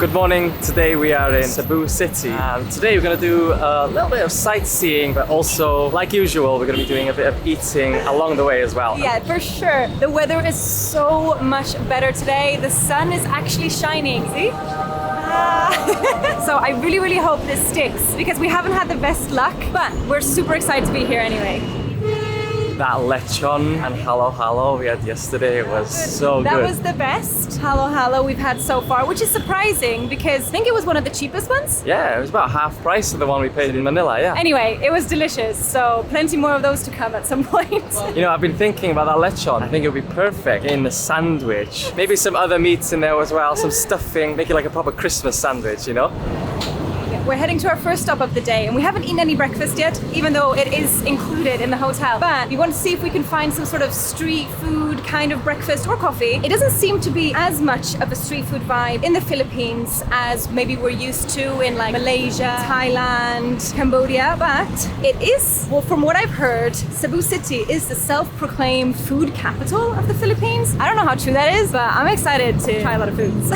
Good morning. Today we are in Cebu City, and today we're going to do a little bit of sightseeing, but also, like usual, we're going to be doing a bit of eating along the way as well. Yeah, for sure. The weather is so much better today. The sun is actually shining. See? So I really hope this sticks because we haven't had the best luck, but we're super excited to be here anyway. That lechon and halo we had yesterday was so good. That was the best halo we've had so far, which is surprising because I think it was one of the cheapest ones. Yeah, it was about half price of the one we paid in Manila, yeah. Anyway, it was delicious, so plenty more of those to come at some point. You know, I've been thinking about that lechon. I think it would be perfect in a sandwich. Maybe some other meats in there as well, some stuffing, make it like a proper Christmas sandwich, you know? We're heading to our first stop of the day and we haven't eaten any breakfast yet, even though it is included in the hotel. But we want to see if we can find some sort of street food kind of breakfast or coffee. It doesn't seem to be as much of a street food vibe in the Philippines as maybe we're used to in like Malaysia, Thailand, Cambodia, but it is, well, from what I've heard, Cebu City is the self-proclaimed food capital of the Philippines. I don't know how true that is, but I'm excited to try a lot of foods.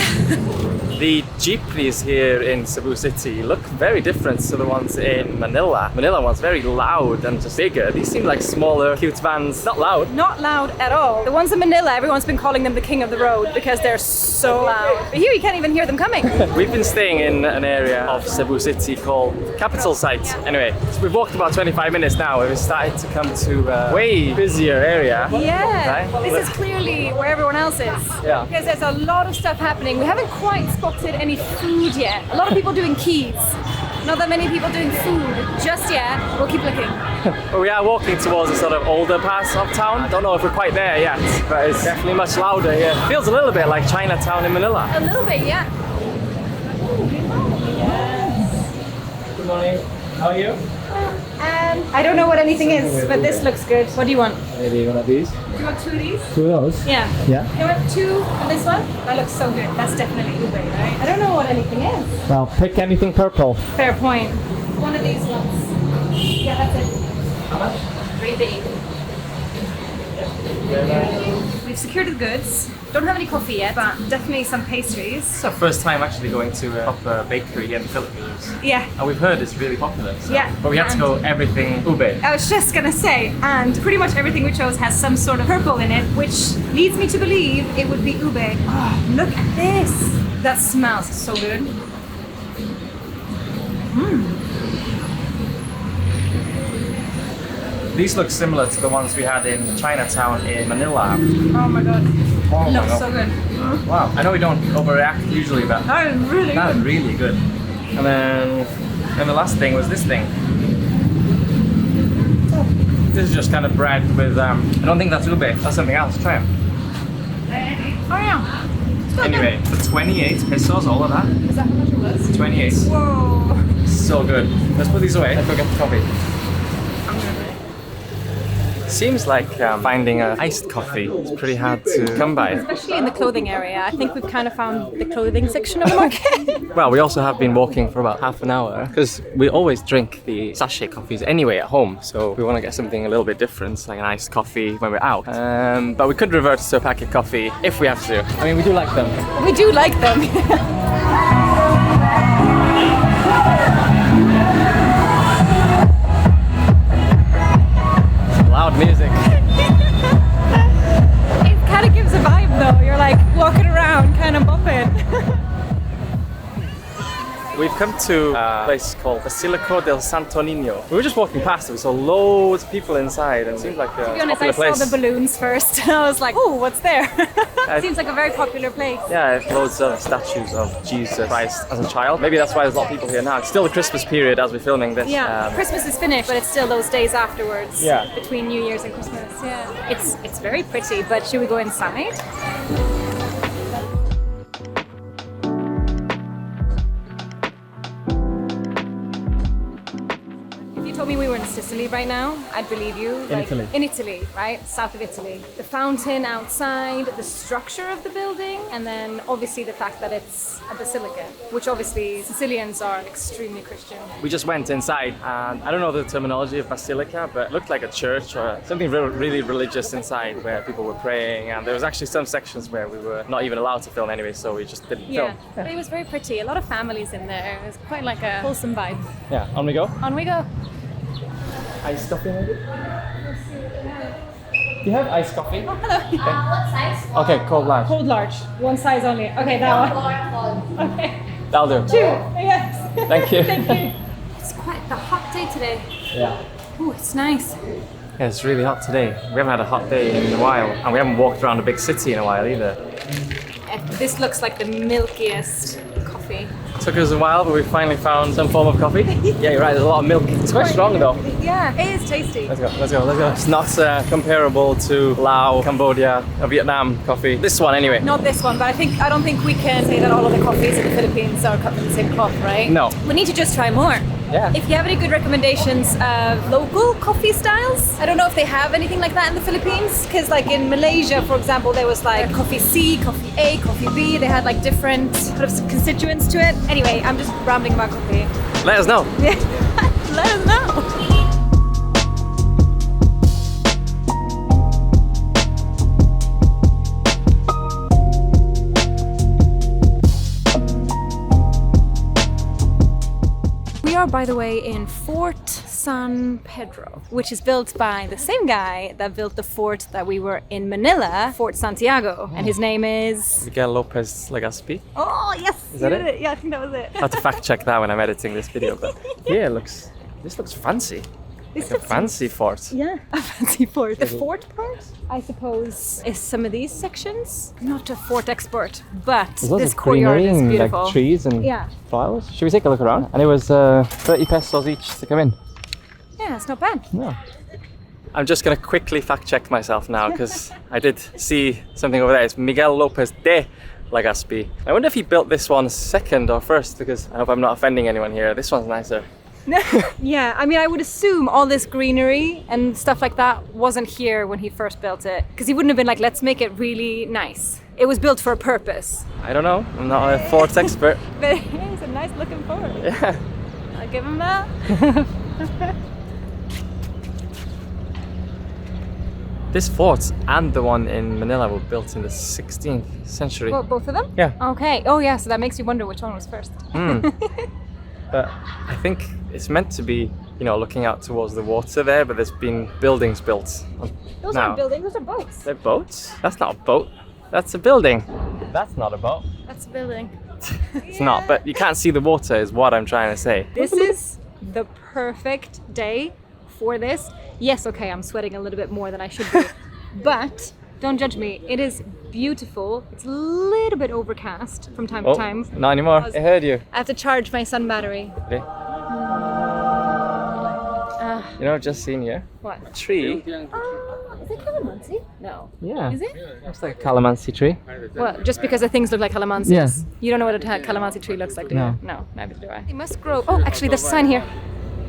The jeepneys here in Cebu City look very different to the ones in Manila. Manila one's very loud and just bigger. These seem like smaller, cute vans. Not loud. Not loud at all. The ones in Manila, everyone's been calling them the king of the road because they're so loud. But here you can't even hear them coming. We've been staying in an area of Cebu City called Capital Site. Anyway, so we've walked about 25 minutes now and we've started to come to a way busier area. Yeah, right? this is clearly where everyone else is. Yeah. Because there's a lot of stuff happening. We haven't quite spotted any food yet. A lot of people doing keys. Not that many people doing food just yet. We'll keep looking. But we are walking towards a sort of older part of town. I don't know if we're quite there yet, but it's definitely much louder here. Feels a little bit like Chinatown in Manila. A little bit, yeah. Good morning. How are you? I don't know what anything is, but this looks good. What do you want? Maybe one of these. Do you want two of these? Two of those? Yeah. Yeah. You want two of this one? That looks so good. That's definitely ube, right? I don't know what anything is. Well, pick anything purple. Fair point. One of these ones. Yeah, that's it. How much? 3 We've secured the goods. Don't have any coffee yet, but definitely some pastries. It's our first time actually going to a proper bakery here in the Philippines. Yeah. And we've heard it's really popular. So. Yeah. But we had to go everything ube. I was just gonna say, and pretty much everything we chose has some sort of purple in it, which leads me to believe it would be ube. Oh, look at this. That smells so good. These look similar to the ones we had in Chinatown in Manila. Oh my god. Oh Looks so good. Wow. I know we don't overreact usually, but That is really that good. is really good. And then the last thing was this thing. This is just kind of bread with, I don't think that's ube, that's something else. Try it. Oh yeah. So Anyway, for 28 pesos, all of that. good. Is that how much it was? 28. Whoa. So good. Let's put these away. Let's go get the coffee. I'm gonna Seems like finding an iced coffee is pretty hard to come by. Especially in the clothing area. I think we've kind of found the clothing section of the market. Well, we also have been walking for about half an hour because we always drink the sachet coffees anyway at home. So we want to get something a little bit different, like an iced coffee when we're out. But we could revert to a packet coffee if we have to. I mean, we do like them. We do like them. Loud music. It kind of gives a vibe though. You're like walking around, kind of bumping. We've come to a place called Basilico del Santo Niño. We were just walking past it, we saw loads of people inside and it seemed like a To be honest, popular I place. saw the balloons first and I was like, oh, what's there? Seems like a very popular place. Yeah, loads of statues of Jesus Christ as a child. Maybe that's why there's a lot of people here now. It's still the Christmas period as we're filming this. Yeah, Christmas is finished, but it's still those days afterwards. Yeah. Between New Year's and Christmas. Yeah. It's very pretty, but should we go inside? If you told me we were in Sicily right now, I'd believe you. In Italy. In Italy, right? South of Italy. The fountain outside, the structure of the building, and then obviously the fact that it's a basilica, which obviously Sicilians are extremely Christian. We just went inside, and I don't know the terminology of basilica, but it looked like a church or something really religious inside where people were praying, and there was actually some sections where we were not even allowed to film anyway, so we just didn't film. But it was very pretty. A lot of families in there. It was quite like a wholesome vibe. Yeah, on we go. On we go. Iced coffee maybe? Do you have iced coffee? Oh, hello. What size? Okay, cold large. Cold large, one size only. Okay, that one. Okay. That'll do. 2. Yes. Thank you. Thank you. It's quite the hot day today. Yeah. Ooh, it's nice. Yeah, it's really hot today. We haven't had a hot day in a while, and we haven't walked around a big city in a while either. This looks like the milkiest coffee. Took us a while, but we finally found some form of coffee. Yeah, you're right, there's a lot of milk. It's quite strong though. Yeah, it is tasty. Let's go. It's not comparable to Laos, Cambodia, or Vietnam coffee. This one anyway. Not this one, but I don't think we can say that all of the coffees in the Philippines are cut from the same cloth, right? No. We need to just try more. Yeah. If you have any good recommendations of local coffee styles, I don't know if they have anything like that in the Philippines, because like in Malaysia, for example, there was like coffee C, coffee A, coffee B. They had like different sort of constituents to it. Anyway, I'm just rambling about coffee. Let us know. Let us know. We are, by the way, in Fort San Pedro, which is built by the same guy that built the fort that we were in Manila, Fort Santiago, and his name is... Miguel Lopez Legazpi. Oh, yes! Is that you did it? Yeah, I think that was it. I have to fact check that when I'm editing this video, but yeah, this looks fancy. This Like a fancy fort. Yeah, a fancy fort. The fort part, I suppose, is some of these sections. I'm not a fort expert, but this courtyard is beautiful. Like trees and Yeah. flowers. Should we take a look around? And it was 30 pesos each to come in. Yeah, it's not bad. No. I'm just gonna quickly fact check myself now because I did see something over there. It's Miguel Lopez de Legazpi. I wonder if he built this one second or first, because I hope I'm not offending anyone here. This one's nicer. Yeah, I mean, I would assume all this greenery and stuff like that wasn't here when he first built it, because he wouldn't have been like, let's make it really nice. It was built for a purpose. I don't know. I'm not a fort expert. But it's a nice looking fort. Yeah. I'll give him that. This fort and the one in Manila were built in the 16th century. What, both of them? Yeah. Okay. Oh, yeah. So that makes you wonder which one was first. But I think it's meant to be, you know, looking out towards the water there, but there's been buildings built. Those now. aren't buildings. Those are boats. They're boats? That's not a boat. That's a building. That's not a boat. That's a building. It's not, but you can't see the water is what I'm trying to say. This is the perfect day for this. Yes, okay, I'm sweating a little bit more than I should be, but don't judge me. It is beautiful. It's a little bit overcast from time to time. Not anymore. I heard you. I have to charge my sun battery. Okay. You know, I've just seen here. What? A tree. Is it calamansi? No. Yeah. Is it? Looks like a calamansi tree. Well, just because the things look like calamansis. Yeah. You don't know what a calamansi tree looks like, do you? No. No, neither do I. It must grow. Oh, actually, there's a sign here.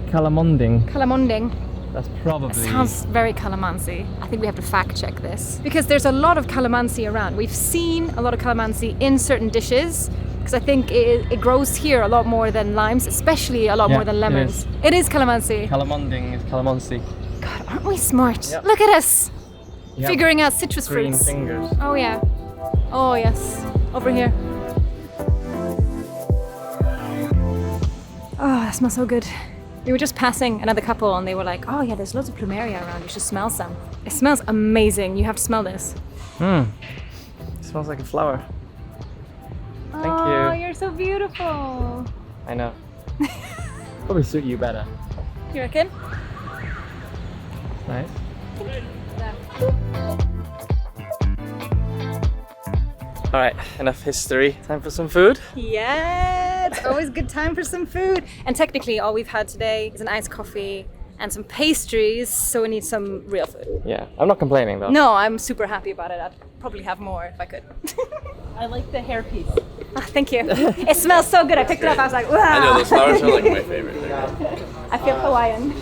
Calamonding. Calamonding. That's probably... Sounds very calamansi. I think we have to fact check this, because there's a lot of calamansi around. We've seen a lot of calamansi in certain dishes, because I think it grows here a lot more than limes, especially a lot more than lemons. It is calamansi. Calamonding is calamansi. God, aren't we smart? Yep. Look at us! Yep. Figuring out citrus Green fruits. fingers. Oh yeah. Oh yes. Over here. Oh, that smells so good. We were just passing another couple and they were like, oh yeah, there's loads of plumeria around, you should smell some. It smells amazing, you have to smell this. It smells like a flower. Thank Oh, you. you're so beautiful. I know. Probably suit you better. You reckon? Nice. Alright, enough history. Time for some food? Yeah, it's always good time for some food. And technically all we've had today is an iced coffee and some pastries, so we need some real food. Yeah, I'm not complaining though. No, I'm super happy about it. I'd probably have more if I could. I like the hairpiece. Ah, thank you. It smells so good. I picked it up. I was like, wow. I know, those flowers are like my favorite thing. I feel Hawaiian.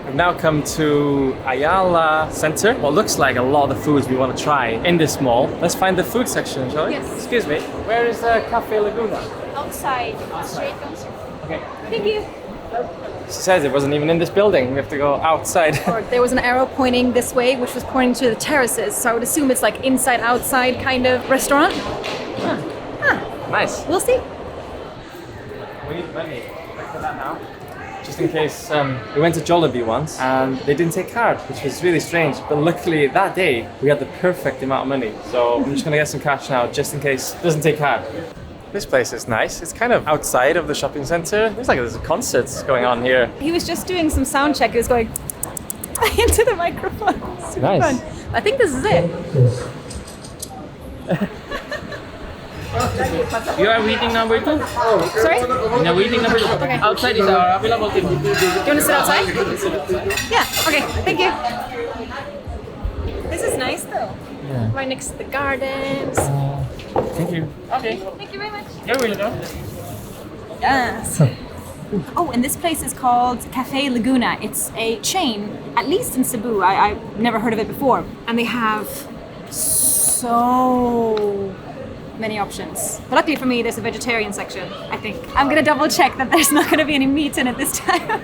We've now come to Ayala Center. What looks like a lot of the foods we want to try in this mall. Let's find the food section, shall we? Yes. Excuse me, where is Cafe Laguna? Outside. Straight downstairs. Okay. Thank you. She says it wasn't even in this building. We have to go outside. Or there was an arrow pointing this way, which was pointing to the terraces. So I would assume it's like inside, outside kind of restaurant. Nice. We'll see. We need money. Look for that now. Just in case, we went to Jollibee once and they didn't take card, which was really strange. But luckily that day we had the perfect amount of money. So I'm just gonna get some cash now, just in case it doesn't take card. This place is nice. It's kind of outside of the shopping center. Looks like there's concerts going on here. He was just doing some sound check. He was going into the microphone. Super Nice. fun. I think this is it. You are waiting number 2? Sorry? You are waiting number 2. Okay. Outside is our available table. Do you want to sit outside? Yeah. Okay. Thank you. This is nice though. Yeah. Right next to the gardens. Thank you. Okay. Thank you very much. You're welcome. Yes. Oh, and this place is called Cafe Laguna. It's a chain, at least in Cebu. I've never heard of it before. And they have so many options. But luckily for me, there's a vegetarian section, I think. I'm gonna double check that there's not gonna be any meat in it this time.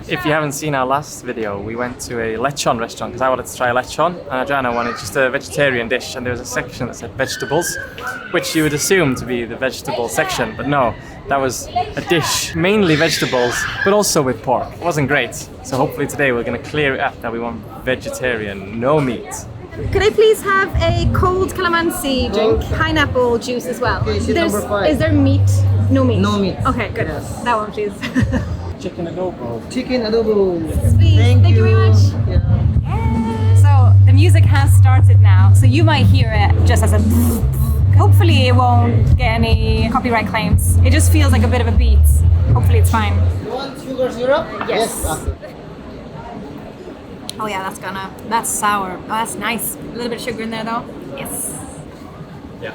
If you haven't seen our last video, we went to a lechon restaurant because I wanted to try lechon and Adriana wanted just a vegetarian dish, and there was a section that said vegetables, which you would assume to be the vegetable section, but no, that was a dish, mainly vegetables, but also with pork. It wasn't great, so hopefully today we're going to clear it up that we want vegetarian, no meat. Could I please have a cold calamansi drink, pineapple juice as well? Okay, number 5. Is there meat? No meat. No meat. Okay, good. Yes. That one, please. Chicken adobo. Chicken adobo. Please. Thank you very much. Yeah. So the music has started now, so you might hear it just as a. Hopefully it won't get any copyright claims. It just feels like a bit of a beat. Hopefully it's fine. You want sugar syrup? Yes. Okay. Oh yeah, that's sour. Oh, that's nice. A little bit of sugar in there though. Yes. Yeah.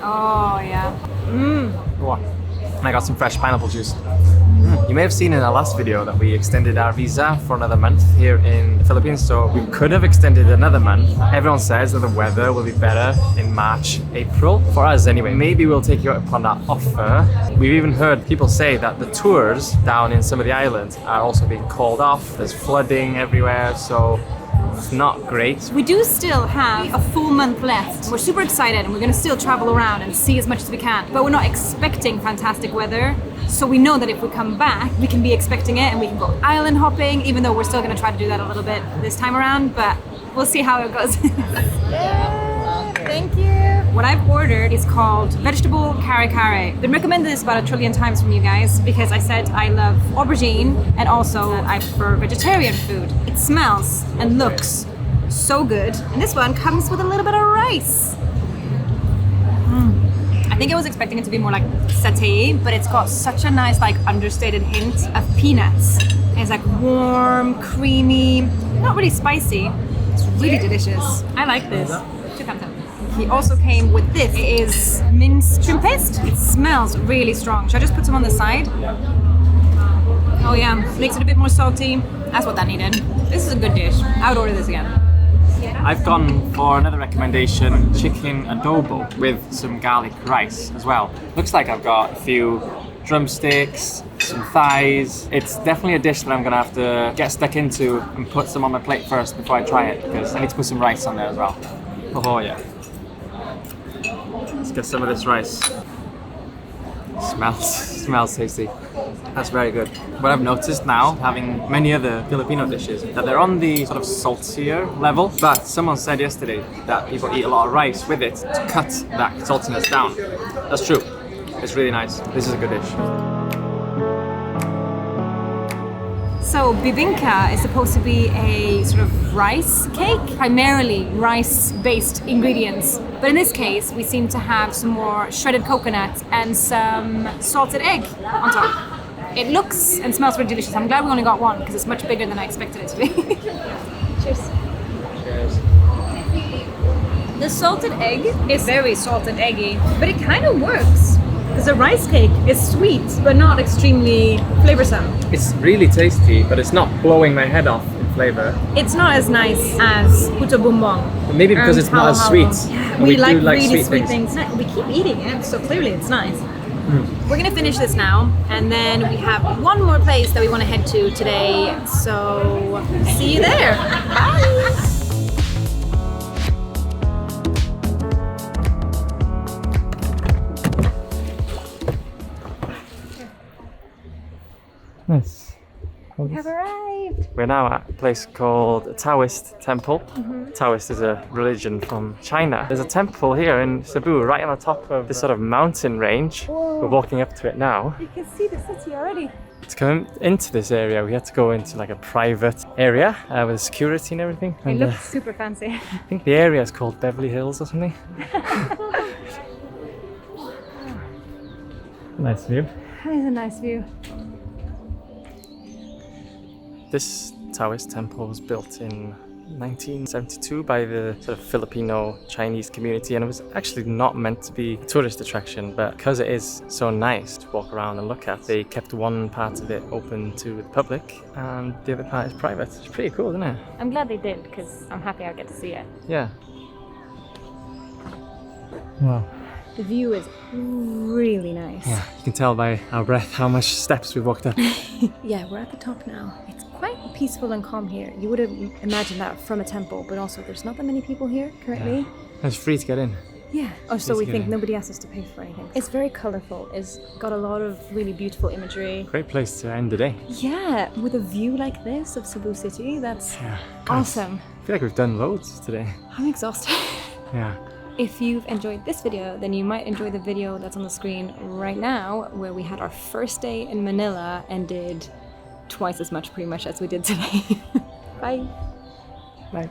Oh yeah. Mmm. What? And I got some fresh pineapple juice. You may have seen in our last video that we extended our visa for another month here in the Philippines, so we could have extended another month. Everyone says that the weather will be better in March, April. For us anyway, maybe we'll take you up on that offer. We've even heard people say that the tours down in some of the islands are also being called off. There's flooding everywhere, so it's not great. We do still have a full month left. We're super excited and we're going to still travel around and see as much as we can. But we're not expecting fantastic weather. So we know that if we come back, we can be expecting it and we can go island hopping, even though we're still going to try to do that a little bit this time around. But we'll see how it goes. Yeah, thank you. What I've ordered is called vegetable kare kare. Been recommended this about 1 trillion times from you guys because I said I love aubergine and also I prefer vegetarian food. It smells and looks so good. And this one comes with a little bit of rice. I think I was expecting it to be more like satay, but it's got such a nice like understated hint of peanuts. It's like warm, creamy, not really spicy. It's really delicious. I like this. 2 thumbs up. He also came with this. It is minced shrimp paste. It smells really strong. Should I just put some on the side? Oh yeah, makes it a bit more salty. That's what that needed. This is a good dish. I would order this again. I've gone for another recommendation, chicken adobo with some garlic rice as well. Looks like I've got a few drumsticks, some thighs. It's definitely a dish that I'm gonna have to get stuck into and put some on my plate first before I try it, because I need to put some rice on there as well. Oh yeah. Let's get some of this rice. Smells tasty. That's very good. What I've noticed now, having many other Filipino dishes, that they're on the sort of saltier level, but someone said yesterday that people eat a lot of rice with it to cut that saltiness down. That's true. It's really nice. This is a good dish. So bibinka is supposed to be a sort of rice cake, primarily rice-based ingredients. But in this case, we seem to have some more shredded coconut and some salted egg on top. It looks and smells really delicious. I'm glad we only got one because it's much bigger than I expected it to be. Cheers. Cheers. The salted egg is very salt and eggy, but it kind of works. Because the rice cake is sweet, but not extremely flavorsome. It's really tasty, but it's not blowing my head off in flavor. It's not as nice as puto bumbong. Maybe because it's not as sweet. Yeah, And we do like really sweet things. We keep eating it, so clearly it's nice. We're gonna finish this now, and then we have one more place that we want to head to today. So see you there. Bye. Nice. We have arrived. We're now at a place called Taoist Temple. Taoist is a religion from China. There's a temple here in Cebu, right on the top of this sort of mountain range. Whoa. We're walking up to it now. You can see the city already. To come into this area, we had to go into like a private area with security and everything. It And, looks super fancy. I think the area is called Beverly Hills or something. Nice view. That is a nice view. This Taoist temple was built in 1972 by the sort of Filipino Chinese community, and it was actually not meant to be a tourist attraction, but because it is so nice to walk around and look at, they kept one part of it open to the public and the other part is private. It's pretty cool, isn't it? I'm glad they did because I'm happy I get to see it. Yeah. Wow. The view is really nice. Yeah, you can tell by our breath how much steps we've walked up. Yeah, we're at the top now. It's quite peaceful and calm here. You would have imagined that from a temple, but also there's not that many people here currently. It's free to get in. Yeah. Oh, so we Free to get think in. nobody asked us to pay for anything. It's very colourful. It's got a lot of really beautiful imagery. Great place to end the day. Yeah, with a view like this of Cebu City, that's Yeah. awesome. I feel like we've done loads today. I'm exhausted. Yeah. If you've enjoyed this video, then you might enjoy the video that's on the screen right now, where we had our first day in Manila and did twice as much pretty much as we did today. Bye. Bye.